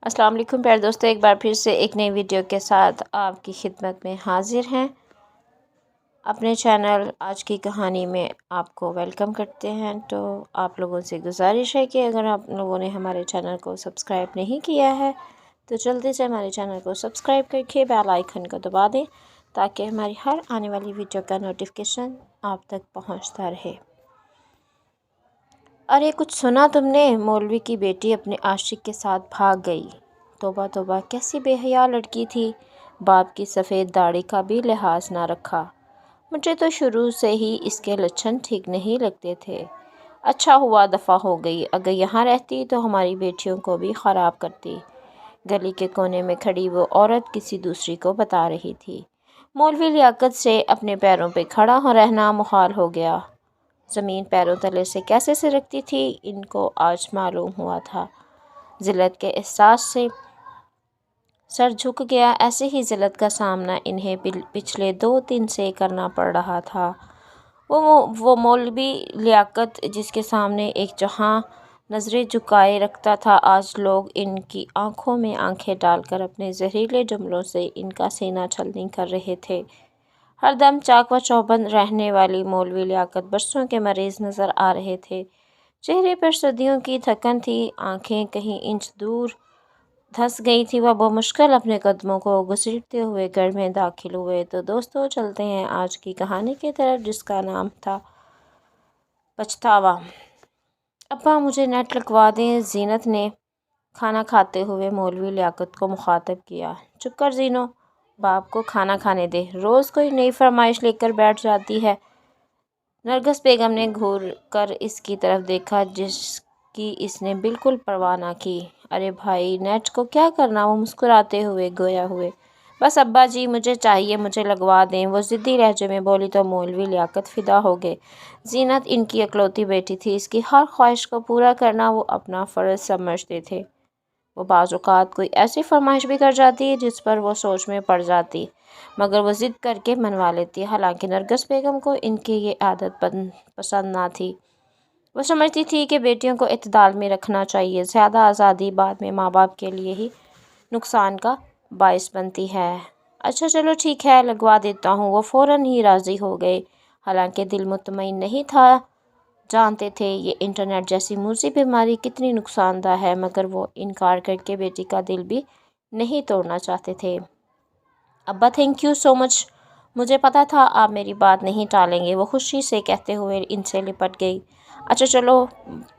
अस्सलाम वालेकुम प्यारे दोस्तों, एक बार फिर से एक नई वीडियो के साथ आपकी खिदमत में हाजिर हैं। अपने चैनल आज की कहानी में आपको वेलकम करते हैं। तो आप लोगों से गुजारिश है कि अगर आप लोगों ने हमारे चैनल को सब्सक्राइब नहीं किया है तो जल्दी से हमारे चैनल को सब्सक्राइब करके बेल आइकन को दबा दें ताकि हमारी हर आने वाली वीडियो का नोटिफिकेशन आप तक पहुँचता रहे। अरे कुछ सुना तुमने? मौलवी की बेटी अपने आशिक के साथ भाग गई। तौबा तौबा, कैसी बेहया लड़की थी। बाप की सफ़ेद दाढ़ी का भी लिहाज ना रखा। मुझे तो शुरू से ही इसके लक्षण ठीक नहीं लगते थे। अच्छा हुआ दफ़ा हो गई, अगर यहाँ रहती तो हमारी बेटियों को भी ख़राब करती। गली के कोने में खड़ी वो औरत किसी दूसरी को बता रही थी। मौलवी लियाकत से अपने पैरों पे खड़ा हो रहना मुहाल हो गया। ज़मीन पैरों तले से कैसे सिरकती थी इनको आज मालूम हुआ था। ज़िल्लत के एहसास से सर झुक गया। ऐसे ही ज़िल्लत का सामना इन्हें पिछले 2 दिन से करना पड़ रहा था। वो मौलवी लियाकत जिसके सामने एक जहां नज़रें झुकाए रखता था, आज लोग इनकी आंखों में आंखें डालकर अपने जहरीले जुमलों से इनका सीना छलनी कर रहे थे। हरदम चाक व चौबंद रहने वाली मौलवी लियाकत बरसों के मरीज़ नज़र आ रहे थे। चेहरे पर सदियों की थकन थी, आंखें कहीं इंच दूर धंस गई थी। वह बमुश्किल अपने कदमों को घसीटते हुए घर में दाखिल हुए। तो दोस्तों, चलते हैं आज की कहानी की तरफ जिसका नाम था पछतावा। अब्बा मुझे नेट लगवा दें, जीनत ने खाना खाते हुए मौलवी लियाकत को मुखातब किया। चुप कर जीनो, बाप को खाना खाने दे, रोज़ कोई नई फरमाइश लेकर बैठ जाती है। नरगिस बेगम ने घूर कर इसकी तरफ देखा जिसकी इसने बिल्कुल परवाह न की। अरे भाई, नेट को क्या करना? वो मुस्कुराते हुए गोया हुए। बस अब्बा जी, मुझे चाहिए, मुझे लगवा दें, वो ज़िद्दी लहजे में बोली। तो मौलवी लियाकत फ़िदा हो गए। जीनत इनकी इकलौती बेटी थी, इसकी हर ख्वाहिश को पूरा करना वो अपना फ़र्ज़ समझते थे। वो बाज़ औक़ात कोई ऐसी फरमाइश भी कर जाती जिस पर वो सोच में पड़ जाती, मगर वो ज़िद करके मनवा लेती। हालांकि नरगिस बेगम को इनकी ये आदत पसंद ना थी। वो समझती थी कि बेटियों को इत्तेदाल में रखना चाहिए। ज़्यादा आज़ादी बाद में माँ बाप के लिए ही नुकसान का बायस बनती है। अच्छा चलो ठीक है, लगवा देता हूँ। वो फ़ौरन ही राज़ी हो गए। हालांकि दिल मुतमईन नहीं था। जानते थे ये इंटरनेट जैसी मूसी बीमारी कितनी नुकसानदा है, मगर वो इनकार करके बेटी का दिल भी नहीं तोड़ना चाहते थे। अब्बा थैंक यू सो मच, मुझे पता था आप मेरी बात नहीं टालेंगे, वो खुशी से कहते हुए इनसे लिपट गई। अच्छा चलो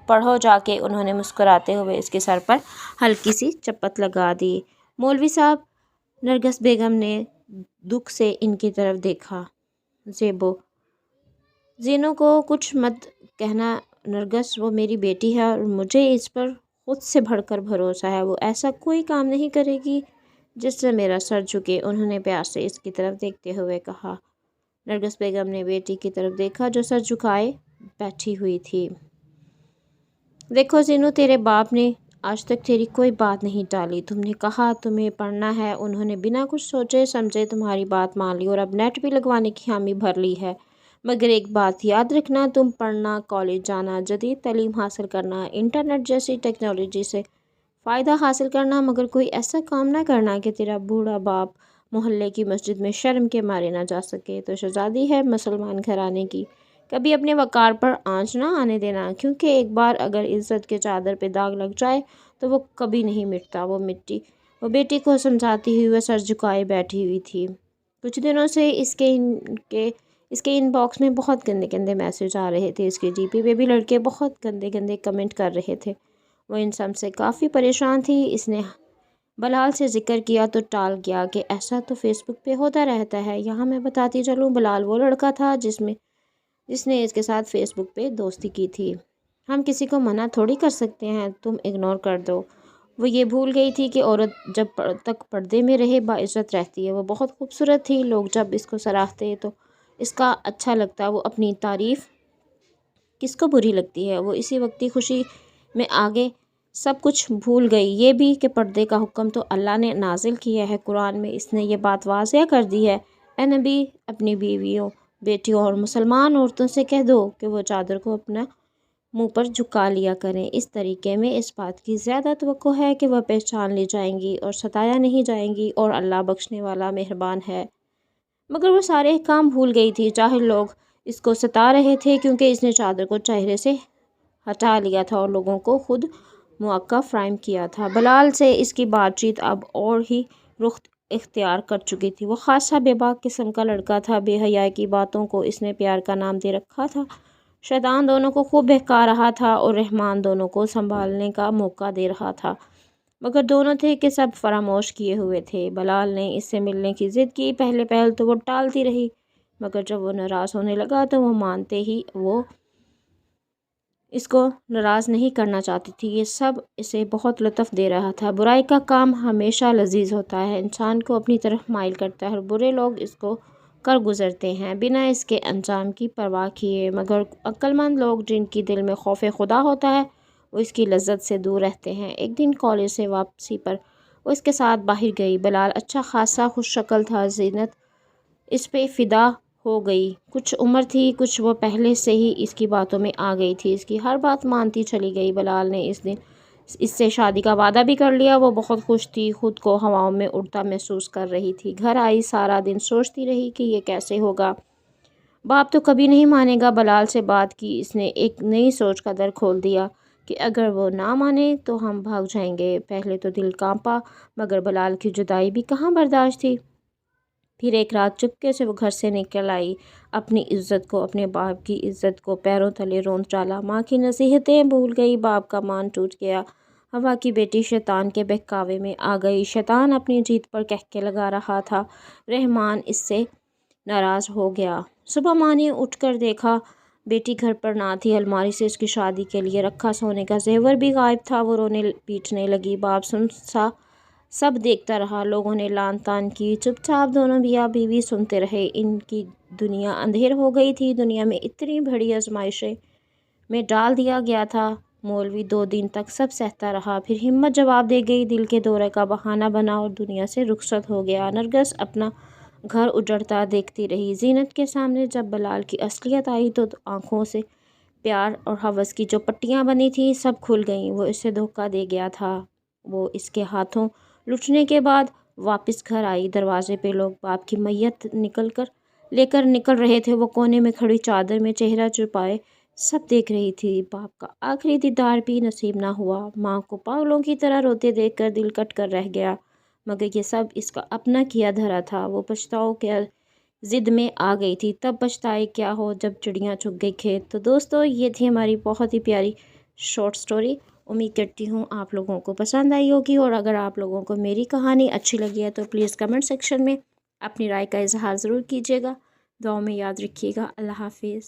पढ़ो जाके, उन्होंने मुस्कुराते हुए इसके सर पर हल्की सी चपत लगा दी। मौलवी साहब, नरगिस बेगम ने दुख से इनकी तरफ देखा। ज़ेबो, जीनों को कुछ मत कहना नरगिस, वो मेरी बेटी है और मुझे इस पर खुद से बढ़कर भरोसा है। वो ऐसा कोई काम नहीं करेगी जिससे मेरा सर झुके, उन्होंने प्यार से इसकी तरफ देखते हुए कहा। नरगिस बेगम ने बेटी की तरफ देखा जो सर झुकाए बैठी हुई थी। देखो जीनू, तेरे बाप ने आज तक तेरी कोई बात नहीं टाली। तुमने कहा तुम्हें पढ़ना है, उन्होंने बिना कुछ सोचे समझे तुम्हारी बात मान ली और अब नेट भी लगवाने की हामी भर ली है। मगर एक बात याद रखना, तुम पढ़ना, कॉलेज जाना, जदीद तालीम हासिल करना, इंटरनेट जैसी टेक्नोलॉजी से फ़ायदा हासिल करना, मगर कोई ऐसा काम ना करना कि तेरा बूढ़ा बाप मोहल्ले की मस्जिद में शर्म के मारे ना जा सके। तो शहज़ादी है मुसलमान घराने की, कभी अपने वक़ार पर आँच ना आने देना, क्योंकि एक बार अगर इज़्ज़त के चादर पे दाग लग जाए तो वो कभी नहीं मिटता। वो बेटी को समझाती हुई वह सर झुकाए बैठी हुई थी। कुछ दिनों से इसके इनबॉक्स में बहुत गंदे गंदे मैसेज आ रहे थे। इसके डीपी पे भी लड़के बहुत गंदे गंदे कमेंट कर रहे थे। वो इन सब से काफ़ी परेशान थी। इसने बलाल से जिक्र किया तो टाल गया कि ऐसा तो फेसबुक पे होता रहता है। यहाँ मैं बताती चलूँ, बलाल वो लड़का था जिसने इसके साथ फेसबुक पे दोस्ती की थी। हम किसी को मना थोड़ी कर सकते हैं, तुम इग्नोर कर दो। वो ये भूल गई थी कि औरत जब तक पर्दे में रहे बाइज़्ज़त रहती है। वो बहुत खूबसूरत थी, लोग जब इसको सराहते तो इसका अच्छा लगता। वो अपनी तारीफ़ किसको बुरी लगती है। वो इसी वक्त की खुशी में आगे सब कुछ भूल गई। ये भी कि पर्दे का हुक्म तो अल्लाह ने नाजिल किया है कुरान में, इसने ये बात वाज़िया कर दी है। ए नबी, अपनी बीवियों, बेटियों और मुसलमान औरतों से कह दो कि वो चादर को अपना منہ پر جھکا لیا کریں۔ اس طریقے میں اس بات کی زیادہ توقع ہے کہ وہ پہچان لی جائیں گی اور ستایا نہیں جائیں گی، اور اللہ بخشنے والا مہربان ہے۔ مگر وہ سارے احکام بھول گئی تھی۔ ظاہر لوگ اس کو ستا رہے تھے کیونکہ اس نے چادر کو چہرے سے ہٹا لیا تھا اور لوگوں کو خود مواقع فراہم کیا تھا۔ بلال سے اس کی بات چیت اب اور ہی رخ اختیار کر چکی تھی۔ وہ خاصا بے باک قسم کا لڑکا تھا۔ بے حیائی کی باتوں کو اس نے پیار کا نام دے رکھا تھا۔ شیطان دونوں کو خوب بہکا رہا تھا اور رحمان دونوں کو سنبھالنے کا موقع دے رہا تھا، مگر دونوں تھے کہ سب فراموش کیے ہوئے تھے۔ بلال نے اس سے ملنے کی ضد کی۔ پہلے تو وہ ٹالتی رہی، مگر جب وہ ناراض ہونے لگا تو وہ مانتے ہی وہ اس کو ناراض نہیں کرنا چاہتی تھی۔ یہ سب اسے بہت لطف دے رہا تھا۔ برائی کا کام ہمیشہ لذیذ ہوتا ہے، انسان کو اپنی طرف مائل کرتا ہے اور برے لوگ اس کو کر گزرتے ہیں بنا اس کے انجام کی پرواہ کیے، مگر عقل مند لوگ جن کی دل میں خوف خدا ہوتا ہے وہ اس کی لذت سے دور رہتے ہیں۔ ایک دن کالج سے واپسی پر وہ اس کے ساتھ باہر گئی۔ بلال اچھا خاصا خوش شکل تھا۔ زینت اس پہ فدا ہو گئی۔ کچھ عمر تھی، کچھ وہ پہلے سے ہی اس کی باتوں میں آ گئی تھی، اس کی ہر بات مانتی چلی گئی۔ بلال نے اس دن اس سے شادی کا وعدہ بھی کر لیا۔ وہ بہت خوش تھی، خود کو ہواؤں میں اڑتا محسوس کر رہی تھی۔ گھر آئی، سارا دن سوچتی رہی کہ یہ کیسے ہوگا۔ باپ تو کبھی نہیں مانے گا۔ بلال سے بات کی اس نے ایک نئی سوچ کا در کھول دیا کہ اگر وہ نہ مانے تو ہم بھاگ جائیں گے۔ پہلے تو دل کانپا، مگر بلال کی جدائی بھی کہاں برداشت تھی۔ پھر ایک رات چپکے سے وہ گھر سے نکل آئی۔ اپنی عزت کو، اپنے باپ کی عزت کو پیروں تلے روند ڈالا۔ ماں کی نصیحتیں بھول گئی، باپ کا مان ٹوٹ گیا۔ ہوا کی بیٹی شیطان کے بہکاوے میں آ گئی۔ شیطان اپنی جیت پر قہقہے لگا رہا تھا۔ رحمان اس سے ناراض ہو گیا۔ صبح ماں نے اٹھ کر دیکھا بیٹی گھر پر نہ تھی۔ الماری سے اس کی شادی کے لیے رکھا سونے کا زیور بھی غائب تھا۔ وہ رونے پیٹنے لگی۔ باپ سا سب دیکھتا رہا۔ لوگوں نے لان تان کی، چپ چاپ دونوں میاں بیوی سنتے رہے۔ ان کی دنیا اندھیر ہو گئی تھی۔ دنیا میں اتنی بڑی آزمائشیں میں ڈال دیا گیا تھا۔ مولوی 2 دن تک سب سہتا رہا، پھر ہمت جواب دے گئی، دل کے دورے کا بہانہ بنا اور دنیا سے رخصت ہو گیا۔ نرگس اپنا گھر اجڑتا دیکھتی رہی۔ زینت کے سامنے جب بلال کی اصلیت آئی تو آنکھوں سے پیار اور ہوس کی جو پٹیاں بنی تھیں سب کھل گئیں۔ وہ اسے دھوکہ دے گیا تھا۔ وہ اس کے ہاتھوں لٹنے کے بعد واپس گھر آئی۔ دروازے پہ لوگ باپ کی میت لے کر نکل رہے تھے۔ وہ کونے میں کھڑی چادر میں چہرہ چھپائے سب دیکھ رہی تھی۔ باپ کا آخری دیدار بھی نصیب نہ ہوا۔ ماں کو پاگلوں کی طرح روتے دیکھ کر دل کٹ کر رہ گیا، مگر یہ سب اس کا اپنا کیا دھرا تھا۔ وہ پچھتاؤ کے ضد میں آ گئی تھی۔ تب پچھتائے کیا ہو جب چڑیاں چگ گئی کھیت۔ تو دوستو، یہ تھی ہماری بہت ہی پیاری شارٹ سٹوری۔ امید کرتی ہوں آپ لوگوں کو پسند آئی ہوگی، اور اگر آپ لوگوں کو میری کہانی اچھی لگی ہے تو پلیز کمنٹ سیکشن میں اپنی رائے کا اظہار ضرور کیجیے گا۔ دعاؤں میں یاد رکھیے گا۔ اللہ حافظ۔